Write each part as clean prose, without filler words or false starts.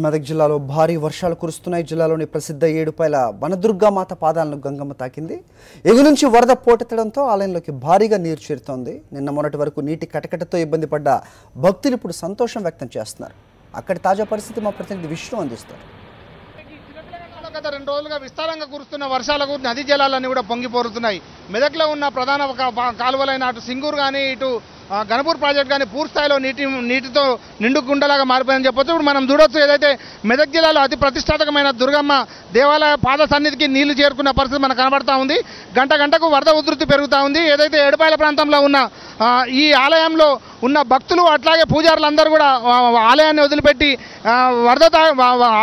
మెదక్ జిల్లాలో భారీ వర్షాలు కురుస్తున్నాయి. జిల్లాలోని ప్రసిద్ధ ఏడుపాయల వనదుర్గామాత పాదాలను గంగమ్మ తాకింది. ఎగు నుంచి వరద పోటెత్తడంతో ఆలయంలోకి భారీగా నీరు చేరుతోంది. నిన్న మొన్నటి వరకు నీటి కటకటతో ఇబ్బంది పడ్డ భక్తులు ఇప్పుడు సంతోషం వ్యక్తం చేస్తున్నారు. అక్కడి తాజా పరిస్థితి మా ప్రతినిధి విష్ణు అందిస్తారు. గత 2 రోజులుగా విస్తారంగా కురుస్తున్న వర్షాలకు నదీ జలాలన్నీ కూడా పొంగిపోరుతున్నాయి. మెదక్లో ఉన్న ప్రధాన కాలువలైన అటు సింగూరు కానీ ఇటు గణపూర్ ప్రాజెక్ట్ కానీ పూర్తి స్థాయిలో నీటితో నిండు గుండలాగా మారిపోయిందని చెప్పొచ్చు. ఇప్పుడు మనం చూడొచ్చు, ఏదైతే మెదక్ జిల్లాలో అతి ప్రతిష్టాత్మకమైన దుర్గమ్మ దేవాలయ పాద సన్నిధికి నీళ్లు చేరుకున్న పరిస్థితి మనకు కనబడతా ఉంది. గంటకు వరద ఉధృతి పెరుగుతూ ఉంది. ఏదైతే ఏడుపాయల ప్రాంతంలో ఉన్న ఈ ఆలయంలో ఉన్న భక్తులు అట్లాగే పూజారులందరూ కూడా ఆలయాన్ని వదిలిపెట్టి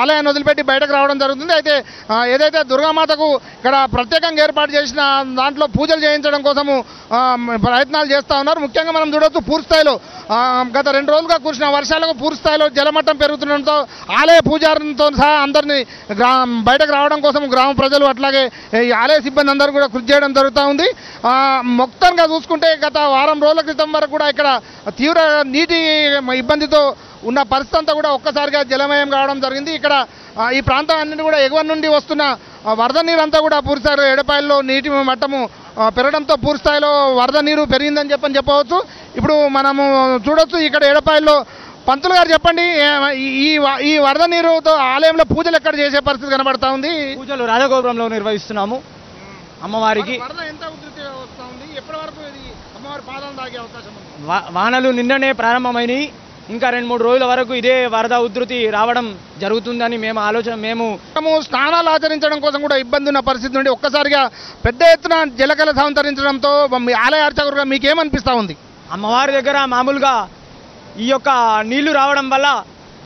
ఆలయాన్ని వదిలిపెట్టి బయటకు రావడం జరుగుతుంది. అయితే ఏదైతే దుర్గామాతకు ఇక్కడ ప్రత్యేకంగా ఏర్పాటు చేసిన దాంట్లో పూజలు చేయించడం కోసము ప్రయత్నాలు చేస్తూ ఉన్నారు. ముఖ్యంగా మనం చూడవచ్చు, పూర్తి స్థాయిలో గత 2 రోజులుగా కురిసిన వర్షాలకు పూర్తి స్థాయిలో జలమట్టం పెరుగుతుండడంతో ఆలయ పూజారులతో సహా అందరినీ బయటకు రావడం కోసం గ్రామ ప్రజలు అట్లాగే ఈ ఆలయ సిబ్బంది అందరూ కూడా కృషి చేయడం జరుగుతూ ఉంది. మొత్తంగా చూసుకుంటే గత వారం రోజుల క్రితం వరకు కూడా ఇక్కడ తీవ్ర నీటి ఇబ్బందితో ఉన్న పరిస్థితి అంతా కూడా ఒక్కసారిగా జలమయం కావడం జరిగింది. ఇక్కడ ఈ ప్రాంతం అన్నింటి కూడా ఎగువ నుండి వస్తున్న వరద నీరు అంతా కూడా పూర్తిస్థాయిలో ఏడుపాయల్లో నీటి మట్టము పెరగడంతో పూర్తిస్థాయిలో వరద నీరు పెరిగిందని చెప్పవచ్చు. ఇప్పుడు మనము చూడొచ్చు, ఇక్కడ ఏడుపాయల్లో పంతులు గారు చెప్పండి, ఈ వరద నీరుతో ఆలయంలో పూజలు ఎక్కడ చేసే పరిస్థితి కనబడతా ఉంది? పూజలు రాజగోపురంలో నిర్వహిస్తున్నాము అమ్మవారికి. వానలు నిన్ననే ప్రారంభమైనవి. ఇంకా 2-3 రోజుల వరకు ఇదే వరద ఉధృతి రావడం జరుగుతుందని మేము స్నానాలు ఆచరించడం కోసం కూడా ఇబ్బంది ఉన్న పరిస్థితి నుండి ఒక్కసారిగా పెద్ద ఎత్తున జలకళ సంతరించడంతో ఆలయ అర్చకులుగా మీకేమనిపిస్తూ ఉంది? అమ్మవారి దగ్గర మామూలుగా ఈ యొక్క నీళ్లు రావడం వల్ల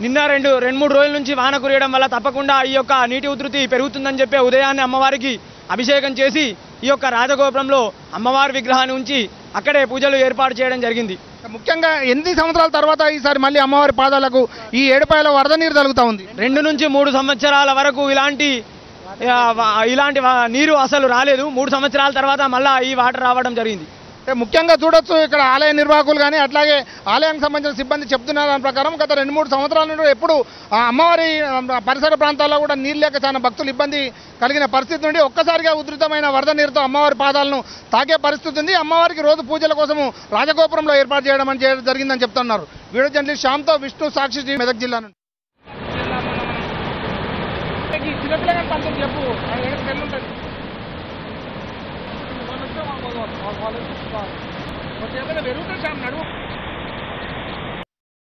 నిన్న 2-3 రోజుల నుంచి వాన కురియడం వల్ల తప్పకుండా ఈ యొక్క నీటి ఉధృతి పెరుగుతుందని చెప్పే ఉదయాన్నే అమ్మవారికి అభిషేకం చేసి ఈ యొక్క రాజగోపురంలో అమ్మవారి విగ్రహాన్ని ఉంచి అక్కడే పూజలు ఏర్పాటు చేయడం జరిగింది. ముఖ్యంగా 8 సంవత్సరాల తర్వాత ఈసారి మళ్ళీ అమ్మవారి పాదాలకు ఈ ఏడుపాయల వరద నీరు తగులుతూ ఉంది. 2 నుంచి 3 సంవత్సరాల వరకు ఇలాంటి నీరు అసలు రాలేదు. 3 సంవత్సరాల తర్వాత మళ్ళీ ఈ వాటర్ రావడం జరిగింది. ముఖ్యంగా చూడొచ్చు, ఇక్కడ ఆలయ నిర్వాహకులు కానీ అట్లాగే ఆలయానికి సంబంధించిన సిబ్బంది చెప్తున్న దాని ప్రకారం గత 2-3 సంవత్సరాల నుండి ఎప్పుడు అమ్మవారి పరిసర ప్రాంతాల్లో కూడా నీళ్ళు లేక చాలా భక్తులు ఇబ్బంది కలిగిన పరిస్థితి నుండి ఒక్కసారిగా ఉధృతమైన వరద నీరుతో అమ్మవారి పాదాలను తాకే పరిస్థితి ఉంది. అమ్మవారికి రోజు పూజల కోసము రాజగోపురంలో ఏర్పాటు చేయడం జరిగిందని చెప్తున్నారు. వీడియో జర్నలిస్ట్ శ్యామ్తో విష్ణు, సాక్షి టీవీ, మెదక్ జిల్లా నుండి. చెప్పు